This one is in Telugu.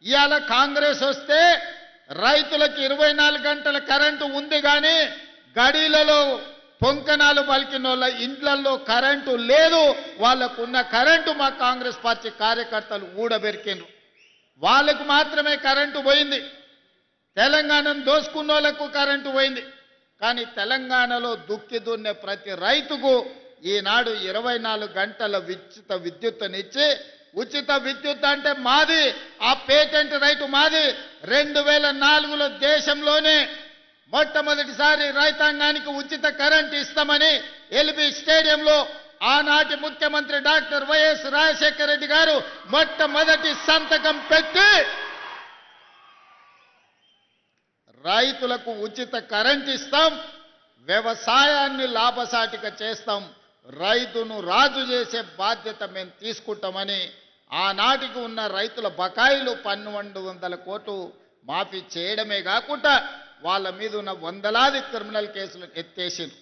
ఇవాళ కాంగ్రెస్ వస్తే రైతులకు 24 గంటల కరెంటు ఉంది కానీ గడిలలో పొంకనాలు పలికినోళ్ళ ఇండ్లలో కరెంటు లేదు. వాళ్ళకున్న కరెంటు మా కాంగ్రెస్ పార్టీ కార్యకర్తలు ఊడబెరికిండ్రు. వాళ్ళకు మాత్రమే కరెంటు పోయింది. తెలంగాణను దోసుకున్నోళ్లకు కరెంటు పోయింది. కానీ తెలంగాణలో దుక్కి దున్నే ప్రతి రైతుకు ఈనాడు 24 గంటల ఉచిత విద్యుత్తునిచ్చి, ఉచిత విద్యుత్ అంటే మాది, ఆ పేటెంట్ రైతు మాది. 2004లో దేశంలోనే మొట్టమొదటిసారి రైతాంగానికి ఉచిత కరెంట్ ఇస్తామని ఎల్బీ స్టేడియంలో ఆనాటి ముఖ్యమంత్రి డాక్టర్ వైఎస్ రాజశేఖర రెడ్డి గారు మొట్టమొదటి సంతకం పెట్టి రైతులకు ఉచిత కరెంట్ ఇస్తాం, వ్యవసాయాన్ని లాభసాటిగా చేస్తాం, రైతును రాజు చేసే బాధ్యత మేము తీసుకుంటామని ఆనాటికి ఉన్న రైతుల బకాయిలు 1200 కోట్లు మాఫీ చేయడమే కాకుండా వాళ్ళ మీద ఉన్న వందలాది క్రిమినల్ కేసులు ఎత్తేసింది.